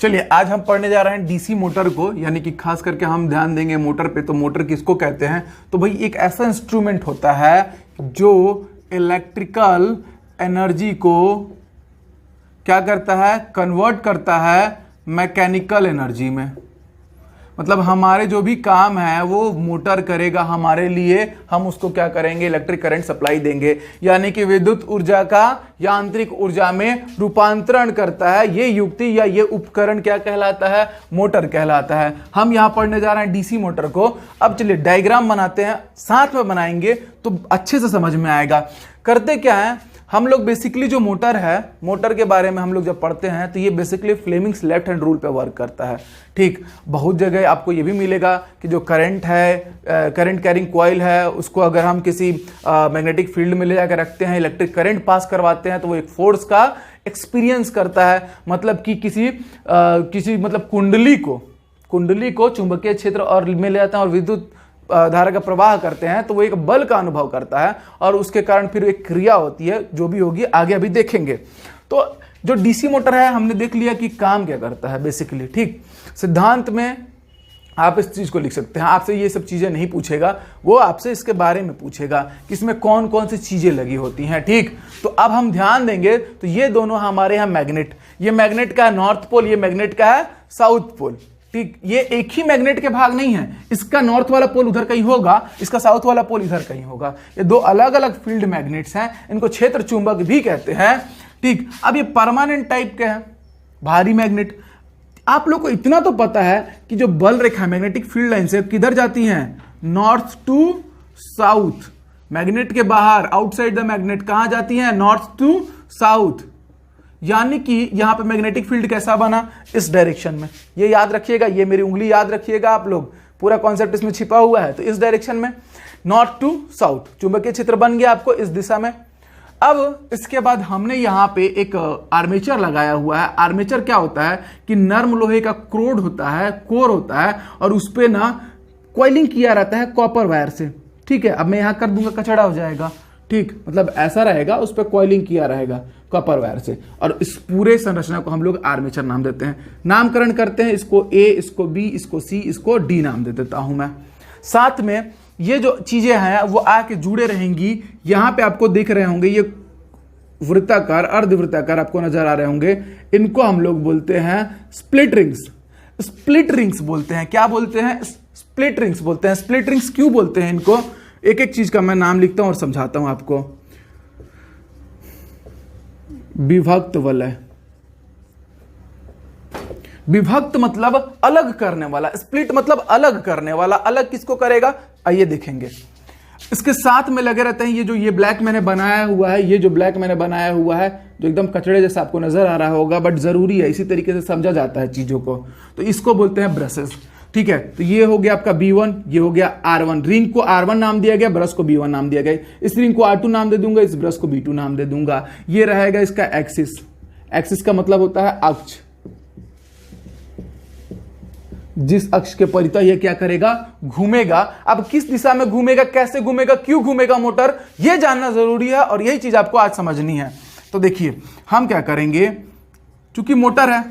चलिए आज हम पढ़ने जा रहे हैं डीसी मोटर को, यानी कि खास करके हम ध्यान देंगे मोटर पे। तो मोटर किसको कहते हैं? तो भाई एक ऐसा इंस्ट्रूमेंट होता है जो इलेक्ट्रिकल एनर्जी को क्या करता है, कन्वर्ट करता है मैकेनिकल एनर्जी में। मतलब हमारे जो भी काम है वो मोटर करेगा हमारे लिए, हम उसको क्या करेंगे, इलेक्ट्रिक करंट सप्लाई देंगे, यानी कि विद्युत ऊर्जा का यांत्रिक ऊर्जा में रूपांतरण करता है। ये युक्ति या ये उपकरण क्या कहलाता है, मोटर कहलाता है। हम यहाँ पढ़ने जा रहे हैं डीसी मोटर को। अब चलिए डायग्राम बनाते हैं, साथ में बनाएंगे तो अच्छे से समझ में आएगा। करते क्या है हम लोग, बेसिकली जो मोटर है, मोटर के बारे में हम लोग जब पढ़ते हैं तो ये basically Fleming's left hand rule पे वर्क करता है। ठीक, बहुत जगह आपको ये भी मिलेगा कि जो करंट है, करंट कैरिंग कॉइल है, उसको अगर हम किसी मैग्नेटिक फील्ड में ले जाकर रखते हैं, इलेक्ट्रिक करंट पास करवाते हैं, तो वो एक फोर्स का एक्सपीरियंस करता है। मतलब कि किसी मतलब कुंडली को चुंबकीय क्षेत्र और में ले जाते हैं और विद्युत धारा का प्रवाह करते हैं, तो वो एक बल का अनुभव करता है और उसके कारण फिर एक क्रिया होती है, जो भी होगी आगे अभी देखेंगे। तो जो डीसी मोटर है हमने देख लिया कि काम क्या करता है बेसिकली। ठीक, सिद्धांत में आप इस चीज को लिख सकते हैं, आपसे ये सब चीजें नहीं पूछेगा, वो आपसे इसके बारे में पूछेगा कि इसमें कौन कौन सी चीजें लगी होती हैं। ठीक, तो अब हम ध्यान देंगे तो ये दोनों हमारे यहाँ मैग्नेट, ये मैग्नेट का है नॉर्थ पोल, ये मैग्नेट का है साउथ पोल। ठीक, ये एक ही मैग्नेट के भाग नहीं है, इसका नॉर्थ वाला पोल उधर कहीं होगा, इसका साउथ वाला पोल इधर कहीं होगा। ये दो अलग अलग फील्ड मैग्नेट्स हैं, इनको क्षेत्र चुंबक भी कहते हैं। ठीक, अब ये परमानेंट टाइप के हैं, भारी मैग्नेट। आप लोग को इतना तो पता है कि जो बल रेखा मैग्नेटिक फील्ड लाइन से किधर जाती हैं, नॉर्थ टू साउथ। मैग्नेट के बाहर, आउटसाइड द मैग्नेट कहां जाती हैं, नॉर्थ टू साउथ। यानी कि यहां पे मैग्नेटिक फील्ड कैसा बना, इस डायरेक्शन में। ये याद रखिएगा, ये मेरी उंगली याद रखिएगा आप लोग, पूरा कॉन्सेप्ट इसमें छिपा हुआ है। तो इस डायरेक्शन में नॉर्थ टू साउथ चुंबकीय क्षेत्र बन गया आपको इस दिशा में। अब इसके बाद हमने यहां पे एक आर्मेचर लगाया हुआ है। आर्मेचर क्या होता है कि नर्म लोहे का क्रोड होता है, कोर होता है, और उस पे ना कॉइलिंग किया रहता है कॉपर वायर से। ठीक है, अब मैं यहां कर दूंगा, कचड़ा हो जाएगा। ठीक, मतलब ऐसा रहेगा, उस पर कॉइलिंग किया रहेगा कॉपर वायर से, और इस पूरे संरचना को हम लोग आर्मेचर नाम देते हैं। नामकरण करते हैं, इसको ए, इसको बी, इसको सी, इसको डी नाम दे देता हूं मैं। साथ में ये जो चीजें हैं वो आके जुड़े रहेंगी। यहां पे आपको दिख रहे होंगे ये वृत्ताकार, अर्धवृत्ताकार आपको नजर आ रहे होंगे, इनको हम लोग बोलते हैं स्प्लिट रिंग्स। स्प्लिट रिंग्स बोलते हैं, क्या बोलते हैं, स्प्लिट रिंग्स बोलते हैं। स्प्लिट रिंग्स क्यों बोलते हैं इनको, एक एक चीज का मैं नाम लिखता हूं और समझाता हूं आपको। विभक्त वलय, विभक्त मतलब अलग करने वाला, स्प्लिट मतलब अलग करने वाला। अलग किसको करेगा, आइए देखेंगे। इसके साथ में लगे रहते हैं ये ब्लैक मैंने बनाया हुआ है, ये जो ब्लैक मैंने बनाया हुआ है, जो एकदम कचड़े जैसा आपको नजर आ रहा होगा, बट जरूरी है, इसी तरीके से समझा जाता है चीजों को। तो इसको बोलते हैं ब्रशेस। ठीक है, तो ये हो गया आपका B1, ये हो गया R1। रिंग को R1 नाम दिया गया, ब्रश को B1 नाम दिया गया। इस रिंग को R2 नाम दे दूंगा, इस ब्रश को B2 नाम दे दूंगा। ये रहेगा इसका एक्सिस। एक्सिस का मतलब होता है अक्ष, जिस अक्ष के परितः ये क्या करेगा, घूमेगा। अब किस दिशा में घूमेगा, कैसे घूमेगा, क्यों घूमेगा मोटर, ये जानना जरूरी है, और यही चीज आपको आज समझनी है। तो देखिए हम क्या करेंगे, चूंकि मोटर है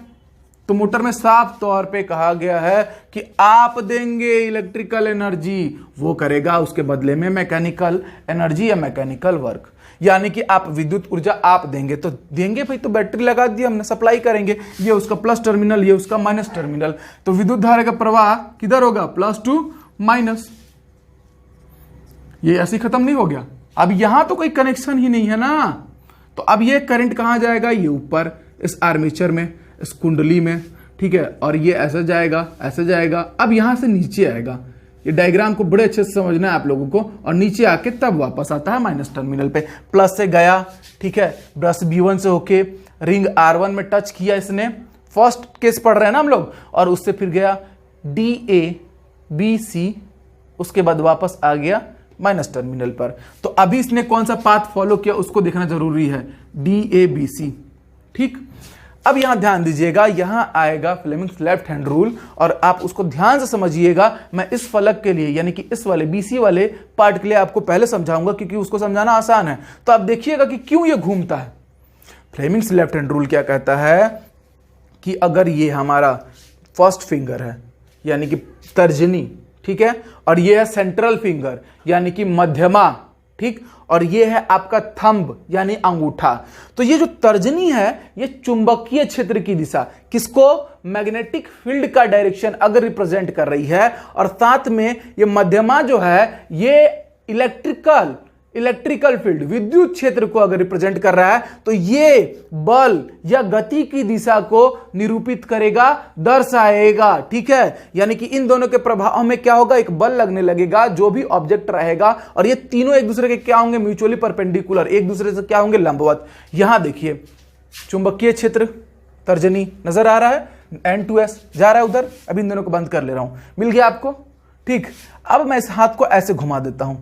तो मोटर में साफ तौर पे कहा गया है कि आप देंगे इलेक्ट्रिकल एनर्जी, वो करेगा उसके बदले में मैकेनिकल एनर्जी या मैकेनिकल वर्क। यानी कि आप विद्युत ऊर्जा आप देंगे, तो देंगे भाई, तो बैटरी लगा दी हमने, सप्लाई करेंगे, ये उसका प्लस टर्मिनल, ये उसका माइनस टर्मिनल, तो विद्युत धारा का प्रवाह किधर होगा, प्लस टू माइनस। ये ऐसे खत्म नहीं हो गया, अब यहां तो कोई कनेक्शन ही नहीं है ना, तो अब ये करंट कहां जाएगा, ये ऊपर इस आर्मेचर में, इस कुंडली में। ठीक है, और ये ऐसे जाएगा, ऐसे जाएगा, अब यहां से नीचे आएगा। ये डायग्राम को बड़े अच्छे से समझना है आप लोगों को, और नीचे आके तब वापस आता है माइनस टर्मिनल पे। प्लस से गया, ठीक है, ब्रश B1 से होके रिंग R1 में टच किया इसने, फर्स्ट केस पढ़ रहे हैं ना हम लोग, और उससे फिर गया DA-BC, उसके बाद वापस आ गया माइनस टर्मिनल पर। तो अभी इसने कौन सा पाथ फॉलो किया उसको देखना जरूरी है, DA-BC। ठीक, अब यहां ध्यान दीजिएगा, यहां आएगा फ्लेमिंग्स लेफ्ट हैंड रूल, और आप उसको ध्यान से समझिएगा। मैं इस फलक के लिए, यानी कि इस वाले BC वाले पार्ट के लिए आपको पहले समझाऊंगा, क्योंकि उसको समझाना आसान है। तो आप देखिएगा कि क्यों ये घूमता है। फ्लेमिंग्स लेफ्ट हैंड रूल क्या कहता है कि अगर ये हमारा फर्स्ट फिंगर है यानी कि तर्जनी, ठीक है, और ये है सेंट्रल फिंगर यानी कि मध्यमा, ठीक, और ये है आपका थंब यानी अंगूठा, तो ये जो तर्जनी है ये चुंबकीय क्षेत्र की दिशा, किसको, मैग्नेटिक फील्ड का डायरेक्शन अगर रिप्रेजेंट कर रही है, और साथ में ये मध्यमा जो है ये इलेक्ट्रिकल फील्ड, विद्युत क्षेत्र को अगर रिप्रेजेंट कर रहा है, तो ये बल या गति की दिशा को निरूपित करेगा, दर्शाएगा, ठीक है। यानी कि इन दोनों के प्रभाव में क्या होगा, एक बल लगने लगेगा जो भी ऑब्जेक्ट रहेगा, और ये तीनों एक दूसरे के क्या होंगे, म्यूचुअली परपेंडिकुलर, एक दूसरे से क्या होंगे, लंबवत। यहां देखिए चुंबकीय क्षेत्र तर्जनी नजर आ रहा है, N2S जा रहा है उधर, अभी इन दोनों को बंद कर ले रहा हूं, मिल गया आपको, ठीक। अब मैं इस हाथ को ऐसे घुमा देता हूं,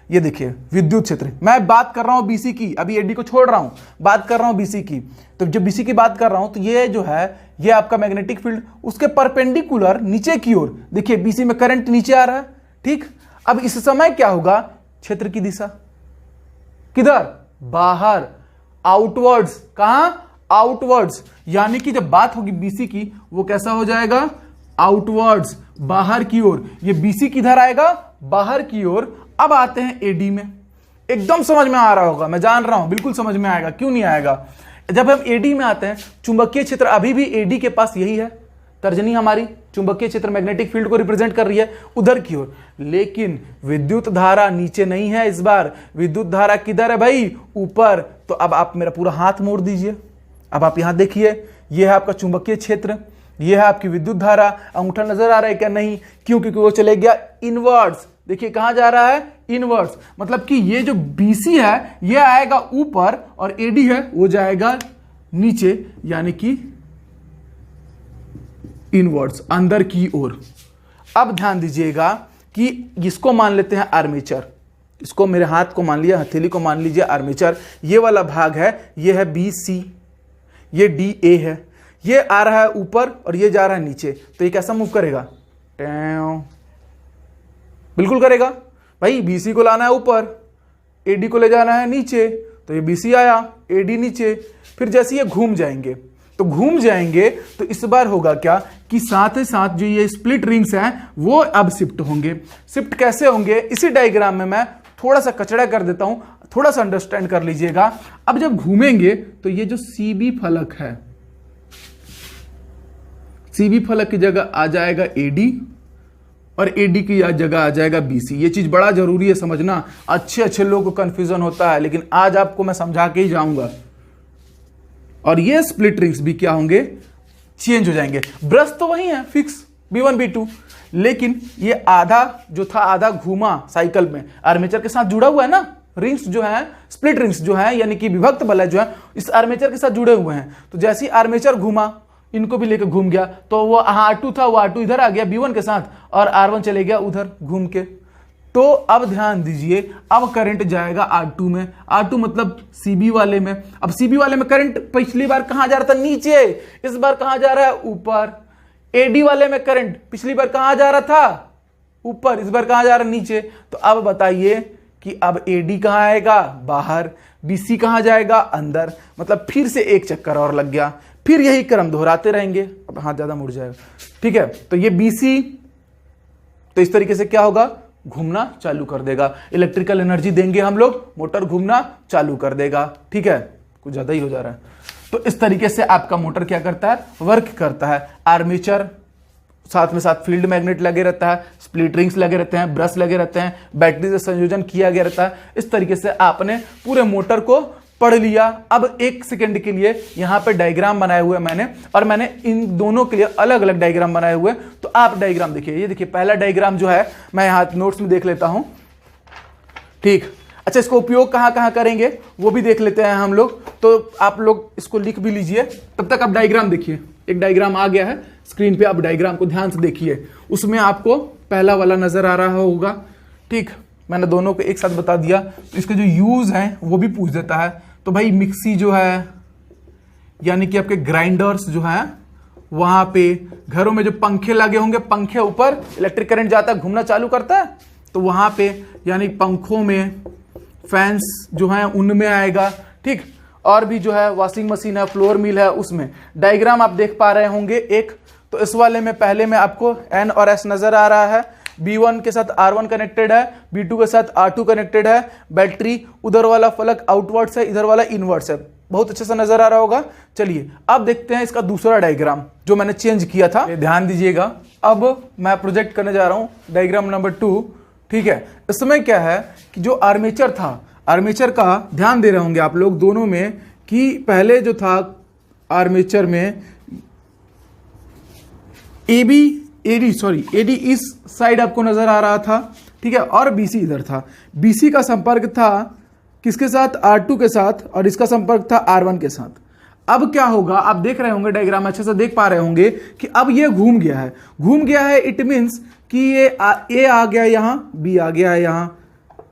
ये देखिए विद्युत क्षेत्र, मैं बात कर रहा हूं बीसी की, अभी एडी को छोड़ रहा हूं, बात कर रहा हूं बीसी की, तो जब बीसी की बात कर रहा हूं तो ये जो है ये आपका मैग्नेटिक फील्ड, उसके परपेंडिकुलर नीचे की ओर देखिए बीसी में करंट नीचे आ रहा है, ठीक। अब इस समय क्या होगा, क्षेत्र की दिशा किधर, बाहर, आउटवर्ड्स, कहां, आउटवर्ड्स, यानी कि जब बात होगी बीसी की वो कैसा हो जाएगा, आउटवर्ड्स, बाहर की ओर, ये बीसी किधर आएगा, बाहर की ओर। अब आते हैं एडी में, एकदम समझ में आ रहा होगा, मैं जान रहा हूं बिल्कुल समझ में आएगा, क्यों नहीं आएगा। जब हम एडी में आते हैं, चुंबकीय क्षेत्र अभी भी एडी के पास यही है, तर्जनी हमारी चुंबकीय क्षेत्र मैग्नेटिक फील्ड को रिप्रेजेंट कर रही है उधर की ओर, लेकिन विद्युत धारा नीचे नहीं है, इस बार विद्युत धारा किधर है भाई, ऊपर। तो अब आप मेरा पूरा हाथ मोड़ दीजिए, अब आप यहां देखिए, यह है आपका चुंबकीय क्षेत्र, यह है आपकी विद्युत धारा, अंगूठा नजर आ रहा है क्या, नहीं, क्योंकि वो चले गया इनवर्ड्स, देखिए कहां जा रहा है, इनवर्स, मतलब कि ये जो बीसी है ये आएगा ऊपर और एडी है वो जाएगा नीचे, यानी कि इनवर्स, अंदर की ओर। अब ध्यान दीजिएगा कि इसको मान लेते हैं आर्मेचर, इसको मेरे हाथ को मान लिया, हथेली को मान लीजिए आर्मेचर, ये वाला भाग है, ये है बी सी, ये डी ए है, ये आ रहा है ऊपर और ये जा रहा है नीचे, तो ये कैसा मूव करेगा, बिल्कुल करेगा भाई, बीसी को लाना है ऊपर, एडी को ले जाना है नीचे, तो ये बीसी आया, एडी नीचे, फिर जैसे ये घूम जाएंगे तो इस बार होगा क्या कि साथ ही साथ जो ये स्प्लिट रिंग्स हैं वो अब शिफ्ट होंगे। शिफ्ट कैसे होंगे, इसी डायग्राम में मैं थोड़ा सा कचड़ा कर देता हूं, थोड़ा सा अंडरस्टैंड कर लीजिएगा। अब जब घूमेंगे तो ये जो सीबी फलक है, सीबी फलक की जगह आ जाएगा एडी और एडी की जगह आ जाएगा बीसी। ये चीज बड़ा जरूरी है समझना, अच्छे लोगों को कंफ्यूजन होता है, लेकिन आज आपको मैं समझा के ही जाऊंगा। और ये स्प्लिट रिंग्स भी क्या होंगे, चेंज हो जाएंगे। ब्रश तो वही है फिक्स B1 B2, लेकिन ये आधा जो था आधा घूमा साइकिल में, आर्मेचर के साथ जुड़ा हुआ है ना, रिंग्स जो है स्प्लिट रिंग्स जो है यानी कि विभक्त बल जो है इस आर्मेचर के साथ जुड़े हुए हैं। तो जैसे ही आर्मेचर घूमा इनको भी लेकर घूम गया, तो वो R2 था वो R2 इधर आ गया B1 के साथ और R1 चले गया उधर घूम के। तो अब ध्यान दीजिए, अब करंट जाएगा R2 में, R2 मतलब CB वाले में। अब CB वाले में करंट पिछली बार कहां जा रहा था, नीचे, इस बार कहां जा रहा है, ऊपर। AD वाले में करंट पिछली बार कहां जा रहा था, ऊपर, इस बार कहां जा रहा है, नीचे। तो अब बताइए कि अब AD कहां आएगा, बाहर, BC कहां जाएगा, अंदर। मतलब फिर से एक चक्कर और लग गया, फिर यही क्रम दोहराते रहेंगे। अब हाथ ज्यादा मुड़ जाएगा, ठीक है। तो ये BC तो इस तरीके से क्या होगा, घूमना चालू कर देगा, इलेक्ट्रिकल एनर्जी देंगे हम लोग, मोटर घूमना चालू कर देगा, ठीक है। कुछ ज्यादा ही हो जा रहा है। तो इस तरीके से आपका मोटर क्या करता है, वर्क करता है। आर्मेचर साथ में साथ फील्ड मैग्नेट लगे रहता है, स्प्लिट रिंग्स लगे रहते हैं, ब्रश लगे रहते हैं, बैटरी से संयोजन किया गया रहता है। इस तरीके से आपने पूरे मोटर को पढ़ लिया। अब एक सेकंड के लिए यहां पे डायग्राम बनाए हुए मैंने, और मैंने इन दोनों के लिए अलग अलग डायग्राम बनाए हुए। तो आप डायग्राम देखिए, ये देखिए पहला डायग्राम जो है मैं यहां नोट्स में देख लेता हूं, ठीक। अच्छा, इसको उपयोग कहां कहां करेंगे वो भी देख लेते हैं हम लोग। तो आप लोग इसको लिख भी लीजिए, तब तक आप डायग्राम देखिए। एक डायग्राम आ गया है स्क्रीन पे, आप डायग्राम को ध्यान से देखिए, उसमें आपको पहला वाला नजर आ रहा होगा, ठीक। मैंने दोनों को एक साथ बता दिया। तो इसके जो यूज है वो भी पूछ देता है। तो भाई मिक्सी जो है यानी कि आपके ग्राइंडर्स जो है, वहां पे घरों में जो पंखे लगे होंगे, पंखे ऊपर इलेक्ट्रिक करंट जाता है, घूमना चालू करता है, तो वहां पे यानी पंखों में, फैंस जो है उनमें आएगा, ठीक। और भी जो है वॉशिंग मशीन है, फ्लोर मिल है, उसमें डायग्राम आप देख पा रहे होंगे एक। तो इस वाले में पहले में आपको N और S नजर आ रहा है, B1 के साथ R1 कनेक्टेड है, B2 के साथ R2 कनेक्टेड है, बैटरी, उधर वाला फलक आउटवर्ड्स है, इधर वाला इनवर्ड्स है। बहुत अच्छे से नजर आ रहा होगा। चलिए अब देखते हैं इसका दूसरा डायग्राम जो मैंने चेंज किया था, ध्यान दीजिएगा। अब मैं प्रोजेक्ट करने जा रहा हूं डायग्राम नंबर 2, ठीक है। इसमें क्या है कि जो आर्मेचर था, आर्मेचर का ध्यान दे रहे होंगे आप लोग दोनों में कि पहले जो था आर्मेचर में एडी इस साइड आपको नजर आ रहा था, ठीक है, और बीसी इधर था। बीसी का संपर्क था किसके साथ? R2 के साथ, और इसका संपर्क था R1 के साथ। अब क्या होगा, आप देख रहे होंगे डायग्राम अच्छे से देख पा रहे होंगे कि अब ये घूम गया है। इट मीन्स कि ये ए आ गया यहां, बी आ गया है यहां,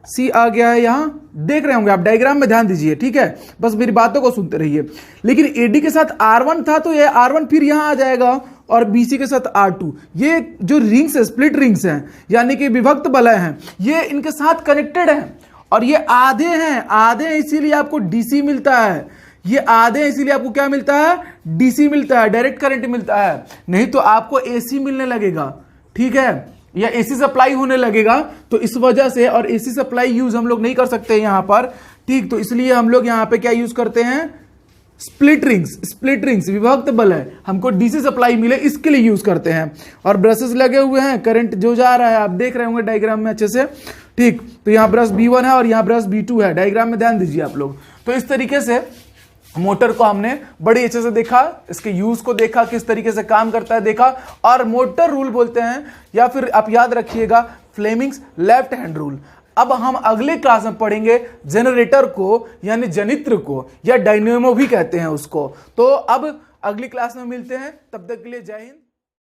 सी आ गया है यहां। देख रहे होंगे आप, डायग्राम में ध्यान दीजिए, ठीक है, बस मेरी बातों को सुनते रहिए। लेकिन एडी के साथ R1 था तो ये R1 फिर यहां आ जाएगा, और बीसी के साथ R2। ये जो रिंग्स है, स्प्लिट रिंग्स हैं, यानी कि विभक्त वलय हैं, ये इनके साथ कनेक्टेड हैं, और ये आधे हैं इसीलिए आपको डीसी मिलता है। ये आधे हैं इसीलिए आपको क्या मिलता है? डीसी मिलता है, डायरेक्ट करंट मिलता है। नहीं तो आपको एसी मिलने लगेगा, ठीक है, या एसी सप्लाई होने लगेगा। तो इस वजह से, और एसी सप्लाई यूज हम लोग नहीं कर सकते यहां पर, ठीक, तो इसलिए हम लोग यहां पे क्या यूज करते हैं? स्प्लिट रिंग्स विभक्त वलय हमको डीसी सप्लाई मिले इसके लिए यूज करते हैं। और ब्रशेस लगे हुए हैं, करंट जो जा रहा है आप देख रहे होंगे डायग्राम में अच्छे से, ठीक। तो यहाँ ब्रश B1 है और यहाँ ब्रश B2 है, डायग्राम में ध्यान दीजिए आप लोग। तो इस तरीके से मोटर को हमने बड़े अच्छे से देखा, इसके यूज को देखा, किस तरीके से काम करता है देखा, और मोटर रूल बोलते हैं, या फिर आप याद रखिएगा फ्लेमिंग्स लेफ्ट हैंड रूल। अब हम अगले क्लास में पढ़ेंगे जनरेटर को, यानी जनित्र को, या डायनेमो भी कहते हैं उसको। तो अब अगली क्लास में मिलते हैं, तब तक के लिए जय हिंद।